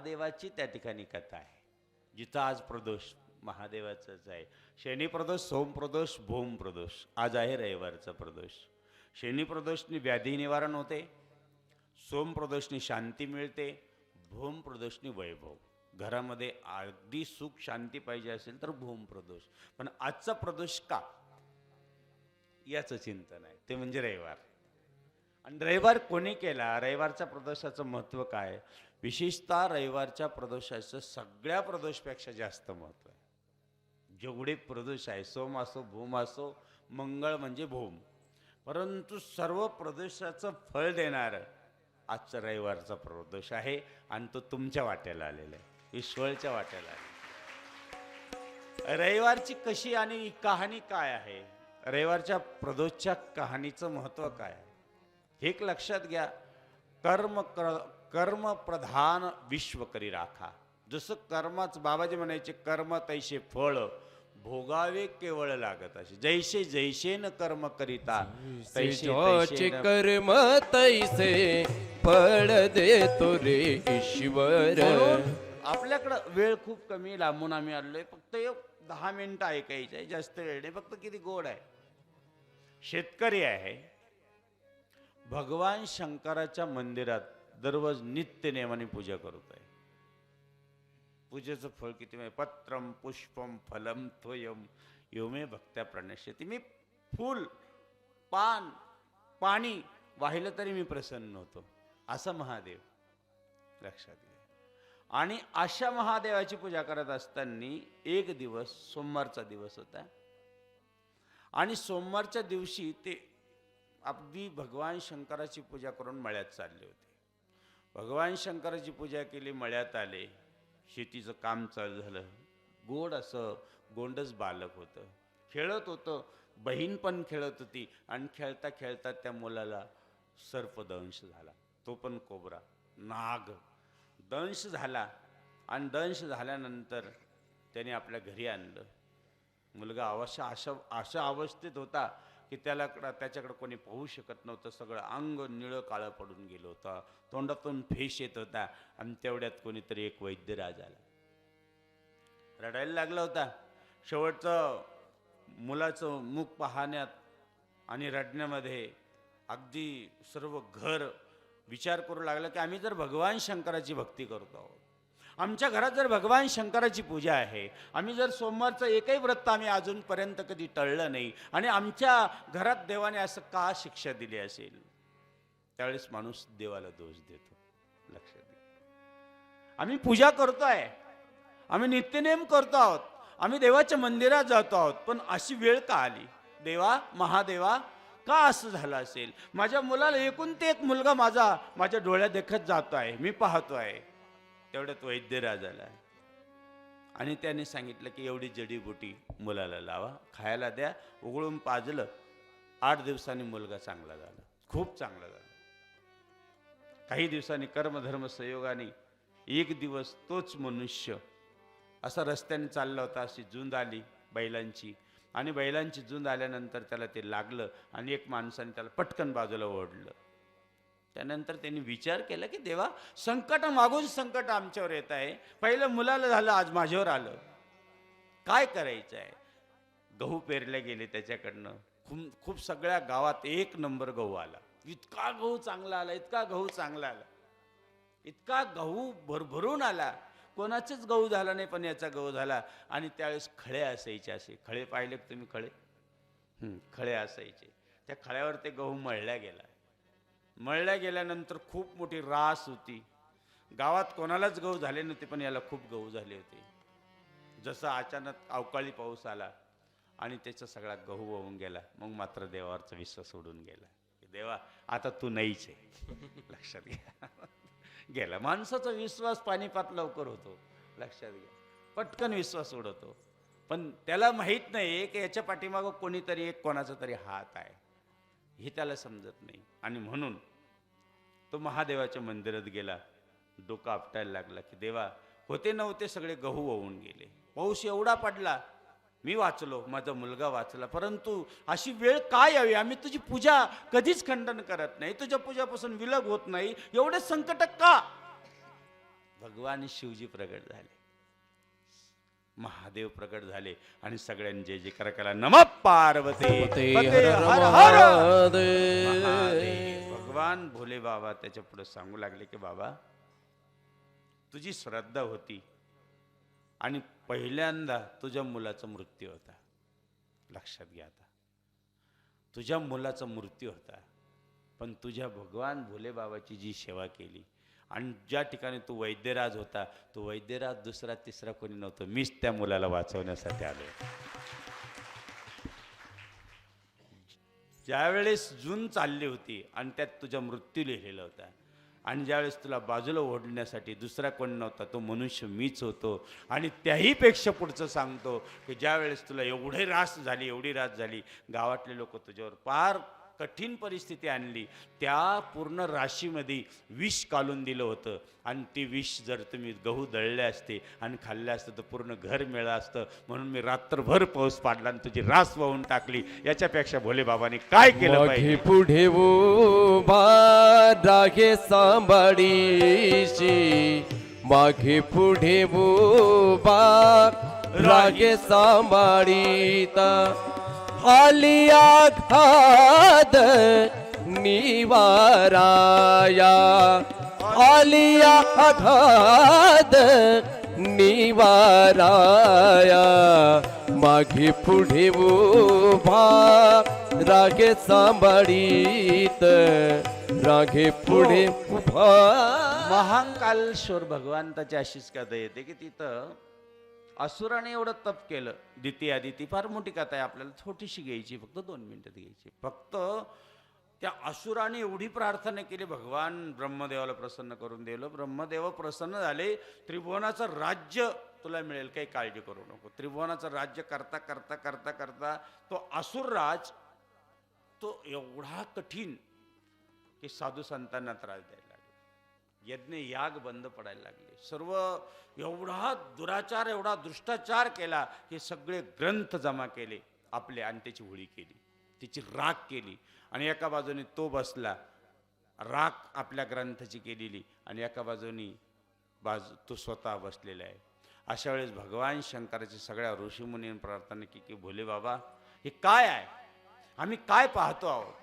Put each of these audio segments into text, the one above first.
महादेवाची त्या ठिकाणी कथा आहे, जिथं आज प्रदोष महादेवाचाच आहे. शनी प्रदोष, सोम प्रदोष, भूम प्रदोष. आज आहे रविवारचा प्रदोष. शनी प्रदोषनी व्याधी निवारण होते, सोम प्रदोषनी शांती मिळते, भूम प्रदोषनी वैभव. घरामध्ये अगदी सुख शांती पाहिजे असेल तर भूम प्रदोष. पण आजचा प्रदोष का, याचं चिंतन आहे, ते म्हणजे रविवार. आणि रविवार कोणी केला, रविवारच्या प्रदोषाचं महत्त्व काय? विशेषतः रविवारच्या प्रदोषाचं सगळ्या प्रदोषपेक्षा जास्त महत्त्व आहे. जेवढे प्रदोष आहे, सोम असो, भूम असो, मंगळ म्हणजे भूम, परंतु सर्व प्रदोषाचं फळ देणारं आजचा रविवारचा प्रदोष आहे. आणि तो तुमच्या वाट्याला आलेला आहे, ईश्वरच्या वाट्याला आलेला. रविवारची कशी आणि कहाणी काय आहे, रविवारच्या प्रदोषच्या कहाणीचं महत्त्व काय आहे, हे एक लक्षात घ्या. कर्म प्रधान विश्व करी राखा. जसं कर्माच बाबाजी म्हणायचे, कर्म तैसे फळ भोगावे केवळ लागत असे. जैसे जैसे न कर्म करिता तैसे तैसे कर्म तैसे फळ देतो रे ईश्वर. आपल्याकडं वेळ खूप कमी, लांबून आम्ही आलोय, फक्त 10 मिनिटं ऐकायचं आहे, जास्त वेळ नाही. फक्त किती गोड आहे. शेतकरी आहे, भगवान शंकराच्या मंदिरात दररोज नित्य नियमाने पूजा करत आहे. पूजेचं फळ किती म्हणजे पत्रम पुष्पम फलम त्वयम योमे भक्त्या प्रणश्यती. मी फूल, पान, पाणी वाहिलं तरी मी प्रसन्न होतो, असा महादेव. लक्षात घ्या. आणि अशा महादेवाची पूजा करत असताना एक दिवस सोमवारचा दिवस होता, आणि सोमवारच्या दिवशी ते अगदी भगवान शंकराची पूजा करून मळ्यात चालले होते. भगवान शंकराची पूजा केली, मळ्यात आले, शेतीचं काम चालू झालं. गोड असं गोंडस बालक होतं, खेळत होतं, बहीण पण खेळत होती. आणि खेळता खेळता त्या मुलाला सर्पदंश झाला, तो पण कोबरा, नाग दंश झाला. आणि दंश झाल्यानंतर त्याने आपल्या घरी आणलं. मुलगा अशा अवस्थेत होता की त्याच्याकडे कोणी पाहू शकत नव्हतं. सगळं अंग निळं काळं पडून गेलं होतं, तोंडातून फेस येत होता. आणि तेवढ्यात कोणीतरी एक वैद्यराज आला, रडायला लागला होता. शेवटचं मुलाचं मुख पाहण्यात आणि रडण्यामध्ये अगदी सर्व घर विचार करू लागला की आम्ही जर भगवान शंकराची भक्ती करतो आहोत, आमच्या घरात जर भगवान शंकराची पूजा आहे, आम्ही जर सोमवारचं एकही व्रत आम्ही अजूनपर्यंत कधी टळलं नाही, आणि आमच्या घरात देवाने असं का शिक्षा दिली असेल. त्यावेळेस माणूस देवाला दोष देतो. लक्षात घ्या. आम्ही पूजा करतोय, आम्ही नित्यनेम करतो आहोत, आम्ही देवाच्या मंदिरात जातो आहोत, पण अशी वेळ का आली देवा, महादेवा, का असं झालं असेल. माझ्या मुलाला एकूण ते एक मुलगा माझ्या डोळ्यात देखत जातो आहे, मी पाहतोय. तेवढ्यात वैद्यराज आला आणि त्याने सांगितलं की एवढी जडीबुटी मुलाला लावा, खायला द्या. उघडून पाजलं, 8 दिवसांनी मुलगा चांगला झाला, खूप चांगला झाला. काही दिवसांनी कर्मधर्म संयोगाने एक दिवस तोच मनुष्य असा रस्त्याने चालला होता. अशी झुंज आली बैलांची, आणि बैलांची झुंज आल्यानंतर त्याला ते लागलं, आणि एक माणसाने त्याला पटकन बाजूला ओढलं. त्यानंतर त्यांनी विचार केला की देवा, संकट मागून संकट आमच्यावर येत आहे. पहिलं मुलाला झालं, आज माझ्यावर आलं, काय करायचं आहे. गहू पेरले गेले त्याच्याकडनं, खूप सगळ्या गावात 1 नंबर गहू आला. इतका गहू चांगला आला, इतका गहू चांगला आला, इतका गहू भरभरून आला. कोणाचंच गहू झाला नाही, पण याचा गहू झाला. आणि त्यावेळेस खळे असायचे, असे खळे पाहिले तुम्ही, खळे असायचे. त्या खळ्यावर ते गहू मळल्या गेला. मळल्या गेल्यानंतर खूप मोठी रास होती. गावात कोणालाच गहू झाले नव्हते, पण याला खूप गहू झाले होते. जसं अचानक अवकाळी पाऊस आला आणि त्याचा सगळा गहू वाहून गेला. मग मात्र देवावरचा विश्वास सोडून गेला. देवा, आता तू नाहीच आहे. लक्षात घ्या. गेला. माणसाचा विश्वास पाणीपात लवकर होतो. लक्षात घ्या. पटकन विश्वास उडवतो, पण त्याला माहीत नाही की याच्या पाठीमागं कोणीतरी एक कोणाचा तरी हात आहे, हे त्याला समजत नाही. आणि म्हणून तो महादेवाच्या मंदिरात गेला. डोकं आपटायला लागला की देवा, होते नव्हते सगळे गहू वाहून गेले, पाऊस एवढा पडला, मी वाचलो, माझा मुलगा वाचला, परंतु अशी वेळ का यावी. आम्ही तुझी पूजा कधीच खंडन करत नाही, तुझ्या पूजापासून विलग होत नाही, एवढे संकट का. भगवान शिवजी प्रगट झाले, महादेव प्रगट झाले आणि सगळ्यांनी जय जयकार केला. नमः पार्वती ते पते हर हर हर महादेव. महादेव. भगवान भोले बाबा त्याच्या पुढे सांगू लागले की बाबा, तुझी श्रद्धा होती आणि पहिल्यांदा तुझ्या मुलाचा मृत्यू होता. लक्षात घ्या, आता तुझ्या मुलाचा मृत्यू होता, पण तुझ्या भगवान भोले बाबाची जी सेवा केली आणि ज्या ठिकाणी तू वैद्यराज होता, तो वैद्यराज दुसरा तिसरा कोणी नव्हतं, मीच त्या मुलाला वाचवण्यासाठी आलो. ज्यावेळेस जून चालली होती आणि त्यात तुझा मृत्यू लिहिलेला होता, आणि ज्यावेळेस तुला बाजूला ओढण्यासाठी दुसरा कोण नव्हता, तो मनुष्य मीच होतो. आणि त्याही पेक्षा पुढचं सांगतो की ज्यावेळेस तुला एवढी रास झाली, गावातले लोक तुझ्यावर पार कठीण परिस्थिती आणली, त्या पूर्ण राशीमध्ये विष काढून दिलं होतं, आणि ते विष जर तुम्ही गहू दळले असते आणि खाल्ले असतं तर पूर्ण घर मिळलं असतं, म्हणून मी रात्रभर पाऊस पाडला आणि तुझी रास वाहून टाकली. याच्यापेक्षा भोले बाबांनी काय केलं मागे पाहिजे? पुढे उभा रागे सांभाळीशी, मागे पुढे उभा रागे सांभाळीता, आलिया खाद निवाराया, आलिया खाद निवाराया, मागे पुढे उभा रागे सांभाळीत, रागे पुढे उभा. महाकालेश्वर भगवंताची अशीच कथा येते की तिथं असुराने एवढं तप केलं. दिती आदिती फार मोठी कथा आहे, आपल्याला छोटीशी घ्यायची, फक्त 2 मिनिटात घ्यायची. फक्त त्या असुराने एवढी प्रार्थना केली, भगवान ब्रह्मदेवाला प्रसन्न करून दिलं. ब्रह्मदेव प्रसन्न झाले, त्रिभुवनाचं राज्य तुला मिळेल, काही काळजी करू नको. त्रिभुवनाचं राज्य करता करता करता करता तो असुरराज तो एवढा कठीण की साधू संतांना त्रास द्यायला लागले, यज्ञ याग बंद पडायला लागले, सर्व एवढा दुराचार एवढा दृष्टाचार केला की सगळे ग्रंथ जमा केले आपले आणि त्याची होळी केली, त्याची राख केली. आणि एका बाजूने तो बसला, राख आपल्या ग्रंथाची केलेली, आणि एका बाजूनी तो स्वतः बसलेला आहे. अशा वेळेस भगवान शंकराची सगळ्या ऋषीमुनींनी प्रार्थना की की भोले बाबा, हे काय आहे, आम्ही काय पाहतो आहोत?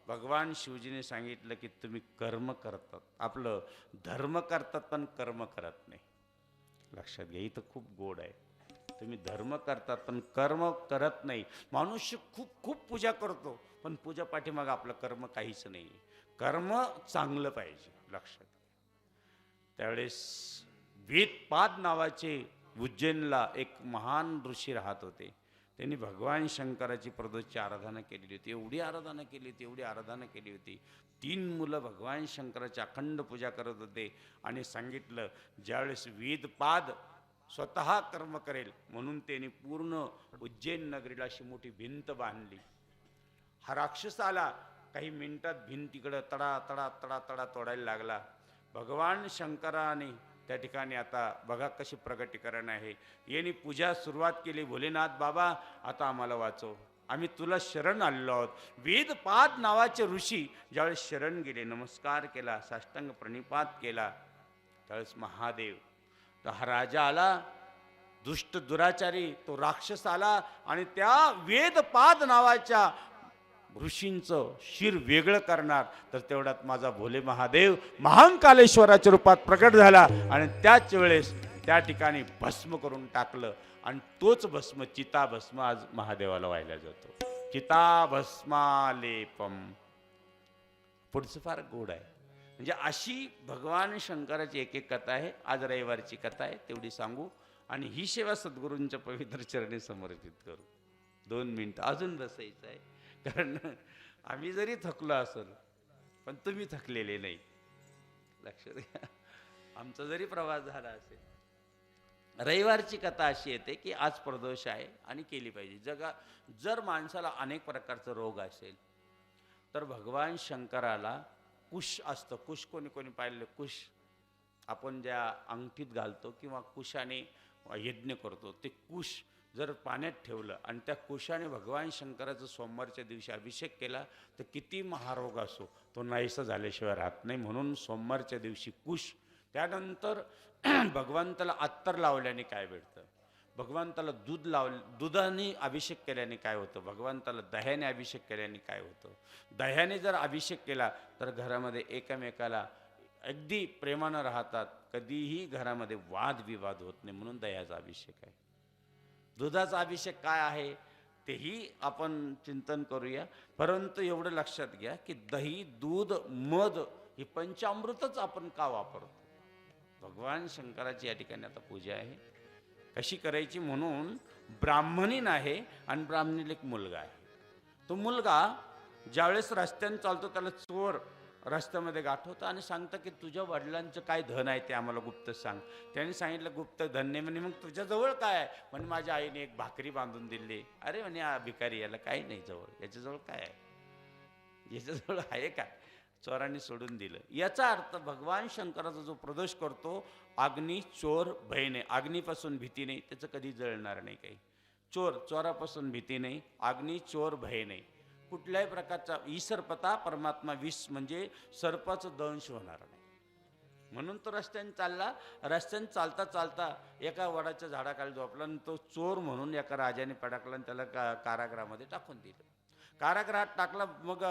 भगवान शिवजीने सांगितलं की तुम्ही कर्म करतात, आपलं धर्म करतात पण कर्म करत नाही. लक्षात घ्या, इथं खूप गोड आहे. तुम्ही धर्म करतात पण कर्म करत नाही. मनुष्य खूप खूप पूजा करतो, पण पूजा पाठीमागं आपलं कर्म काहीच नाही. कर्म चांगलं पाहिजे. लक्षात घ्या. त्यावेळेस वेदपाद नावाचे उज्जैनला एक महान ऋषी राहत होते. त्यांनी भगवान शंकराची प्रदोषची आराधना केलेली होती, एवढी आराधना केली होती, एवढी आराधना केली होती. 3 मुलं भगवान शंकराची अखंड पूजा करत होते. आणि सांगितलं ज्यावेळेस वेदपाद स्वतः कर्म करेल म्हणून त्यांनी पूर्ण उज्जैन नगरीला अशी मोठी भिंत बांधली. हा राक्षस आला, काही मिनिटात भिंत तिकडं तडा तडा तडा तडा तोडायला लागला. भगवान शंकराने त्या ठिकाणी आता बघा कशी प्रगटीकरण आहे. यांनी पूजा सुरुवात केली, भोलेनाथ बाबा आता आम्हाला वाचव, आम्ही तुला शरण आलेलो आहोत. वेदपाद नावाचे ऋषी ज्यावेळेस शरण गेले, नमस्कार केला, साष्टांग प्रणिपात केला, त्यावेळेस महादेव, तर हा राजा आला, दुष्ट दुराचारी तो राक्षस आला आणि त्या वेदपाद नावाच्या ऋषींचं शिर वेगळं करणार. तर तेवढ्यात माझा भोले महादेव महाकालेश्वराच्या रूपात प्रकट झाला आणि त्याच वेळेस त्या ठिकाणी भस्म करून टाकलं. आणि तोच भस्म चिता भस्म आज महादेवाला वाहिला जातो. चिता भस्मालेपम. पुढचं फार गोड आहे. म्हणजे अशी भगवान शंकराची एक एक कथा आहे. आज रविवारची कथा आहे, तेवढी सांगू आणि ही सेवा सद्गुरूंच्या पवित्र चरणी समर्पित करू. 2 मिनिटं अजून बसायचं आहे, कारण आम्ही जरी थकलो असेल पण तुम्ही थकलेले नाही. लक्षात घ्या, आमचा जरी प्रवास झाला असेल. रविवारची कथा अशी येते की आज प्रदोष आहे आणि केली पाहिजे. जर माणसाला अनेक प्रकारचा रोग असेल तर भगवान शंकराला कुश असतं. कुश कोणी कोणी पाहिलं, कुश आपण ज्या अंगठीत घालतो किंवा कुशाने यज्ञ करतो, ते कुश जर पाण्यात ठेवलं आणि त्या कुशाने भगवान शंकराचा सोमवारच्या दिवशी अभिषेक केला तर किती महारोग असो तो नाहीसा झाल्याशिवाय राहत नाही. म्हणून सोमवारच्या दिवशी कुश त्यानंतर भगवंताला अत्तर लावल्याने काय भेटतं, भगवंताला दुधाने अभिषेक केल्याने काय होतं, भगवंताला दह्याने अभिषेक केल्याने काय होतं. दह्याने जर अभिषेक केला तर घरामध्ये एकमेकाला अगदी प्रेमानं राहतात, कधीही घरामध्ये वादविवाद होत नाही, म्हणून दह्याचा अभिषेक आहे. दुधाचा अभिषेक काय आहे तेही आपण चिंतन करूया. परंतु एवढं लक्षात घ्या की दही, दूध, मध ही पंचामृतच आपण का वापरतो. भगवान शंकराची या ठिकाणी आता पूजा आहे. कशी करायची, म्हणून ब्राह्मणीन आहे आणि ब्राह्मणीला एक मुलगा आहे. तो मुलगा ज्यावेळेस रस्त्याने चालतो त्याला चोर रस्त्यामध्ये गाठवतं आणि सांगतं की तुझ्या वडिलांचं काय धन आहे ते आम्हाला गुप्त सांग. त्याने सांगितलं गुप्त धन नाही. म्हणे मग तुझ्याजवळ काय आहे. म्हणे माझ्या आईने एक भाकरी बांधून दिली. अरे म्हणे हा भिकारी, याला काही नाही जवळ, याच्याजवळ काय आहे, याच्याजवळ आहे काय. चोरांनी सोडून दिलं. याचा अर्थ भगवान शंकराचा जो प्रदोष करतो, अग्नी चोर भय नाही, अग्नीपासून भीती नाही, त्याचं कधी जळणार नाही काही. चोरापासून भीती नाही, अग्नी चोर भय नाही, कुठल्याही प्रकारचा ईसर्पता परमात्मा विष म्हणजे सर्पाचं दंश होणार नाही. म्हणून तो रस्त्याने चालला. रस्त्याने चालता चालता एका वडाच्या झाडाखाली झोपला आणि तो चोर म्हणून एका राजाने पडकला आणि त्याला कारागृहामध्ये टाकून दिलं. कारागृहात टाकला. मग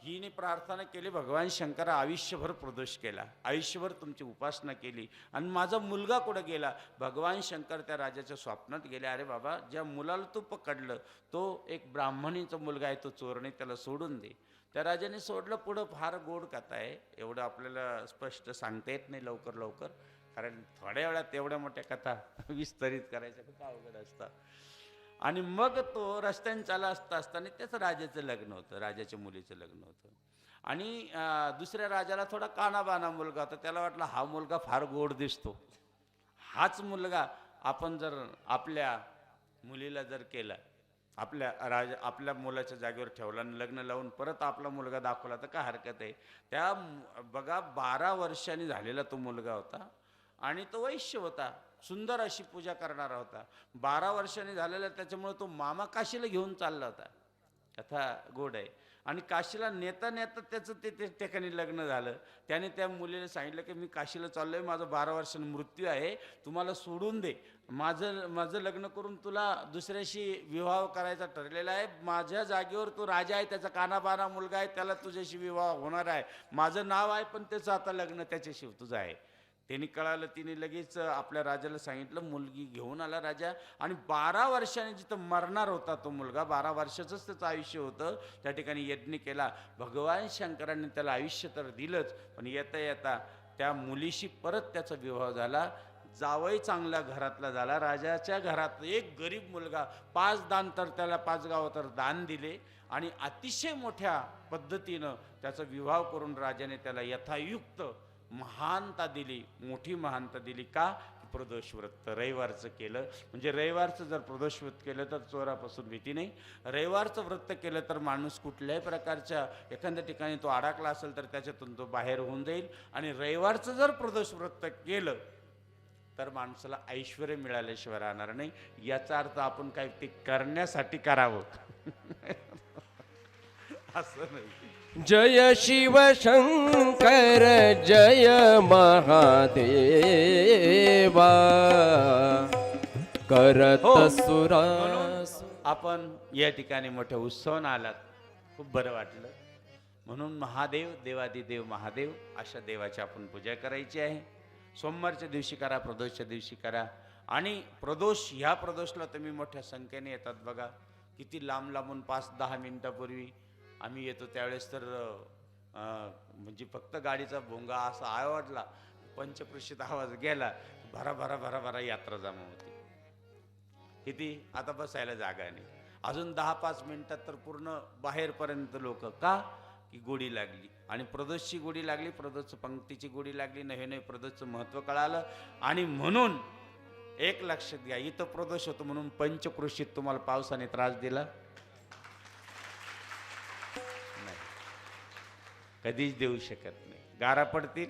हिने प्रार्थना केली, भगवान शंकरा आयुष्यभर प्रदोष केला, आयुष्यभर तुमची उपासना केली आणि माझा मुलगा कुठं गेला. भगवान शंकर त्या राजाच्या स्वप्नात गेले. अरे बाबा, ज्या मुलाला तू पकडलं तो एक ब्राह्मणीचा मुलगा आहे, तो चोर नाही, त्याला सोडून दे. त्या राजाने सोडलं. पुढं फार गोड कथा आहे, एवढं आपल्याला स्पष्ट सांगता येत नाही लवकर, कारण थोड्या वेळात एवढ्या मोठ्या कथा विस्तारित करायच्या खूप अवघड असतात. आणि मग तो रस्त्याने चाला असताना त्याचं राजाचं लग्न होतं, राजाच्या मुलीचं लग्न होतं. आणि दुसऱ्या राजाला थोडा कानाबाना मुलगा होता. त्याला वाटलं हा मुलगा फार गोड दिसतो, हाच मुलगा आपण जर आपल्या मुलीला जर केला, आपल्या मुलाच्या जागेवर ठेवला आणि लग्न लावून परत आपला मुलगा दाखवला तर काय हरकत आहे. त्या बघा 12 वर्षांनी झालेला तो मुलगा होता आणि तो वैश्य होता, सुंदर अशी पूजा करणारा होता. 12 वर्षांनी झालेला, त्याच्यामुळे तो मामा काशीला घेऊन चालला होता. कथा गोड आहे. आणि काशीला नेता नेता त्याचं ते ठिकाणी लग्न झालं. त्याने त्या मुलीला सांगितलं की मी काशीला चाललोय, माझा 12 वर्षांनी मृत्यू आहे, तुम्हाला सोडून दे, माझं लग्न करून तुला दुसऱ्याशी विवाह करायचा ठरलेला आहे. माझ्या जागेवर तो राजा आहे, त्याचा कानाबाना मुलगा आहे, त्याला तुझ्याशी विवाह होणार आहे. माझं नाव आहे पण त्याचं आता लग्न त्याच्याशी तुझं आहे. त्यांनी कळालं. तिने लगेच आपल्या राजाला सांगितलं. मुलगी घेऊन आला राजा. आणि 12 वर्षांनी जिथं मरणार होता तो मुलगा, 12 वर्षाचंच त्याचं आयुष्य होतं, त्या ठिकाणी यज्ञ केला. भगवान शंकरांनी त्याला आयुष्य तर दिलंच, पण येता येता त्या मुलीशी परत त्याचा विवाह झाला. जावई चांगला घरातला झाला. राजाच्या घरात एक गरीब मुलगा, 5 दान तर त्याला 5 गाव तर दान दिले आणि अतिशय मोठ्या पद्धतीनं त्याचा विवाह करून राजाने त्याला यथायुक्त महानता दिली, मोठी महानता दिली. का? प्रदोष व्रत रविवारचं केलं. म्हणजे रविवारचं जर प्रदोष व्रत केलं तर चोरापासून भीती नाही. रविवारचं व्रत केलं तर माणूस कुठल्याही प्रकारच्या एखाद्या ठिकाणी तो अडकला असेल तर त्याच्यातून तो बाहेर होऊन जाईल. आणि रविवारचं जर प्रदोष व्रत केलं तर माणसाला ऐश्वर्य मिळाल्याशिवाय राहणार नाही. याचा अर्थ आपण काय ते करण्यासाठी करावं असं नाही. जय शिव शंकर जय महादेवा करत सुरास. आपण या ठिकाणी मोठ्या उत्सवानं आलात, खूप बरं वाटलं. म्हणून महादेव, देवादिदेव महादेव अशा देवाची आपण पूजा करायची आहे. सोमवारच्या दिवशी करा, प्रदोषच्या दिवशी करा. आणि प्रदोष, ह्या प्रदोषला तुम्ही मोठ्या संख्येने येतात बघा. किती लांब लांबून 5-10 मिनिटापूर्वी आम्ही येतो त्यावेळेस तर म्हणजे फक्त गाडीचा भोंगा असा आवडला, पंचक्रोशीत आवाज गेला, भरा भरा भरा भरा यात्रा जमा होती. किती आता बसायला जागा नाही. अजून 10-5 मिनिटात तर पूर्ण बाहेरपर्यंत लोक. का? की गोडी लागली. आणि प्रदोषची गोडी लागली, प्रदोषचं पंक्तीची गोडी लागली. नव्हे नव्हे प्रदोषचं महत्त्व कळालं. आणि म्हणून एक लक्षात घ्या, इथं प्रदोष होतं म्हणून पंचक्रोशीत तुम्हाला पावसाने त्रास दिला कधीच देऊ शकत नाही. गारा पडतील,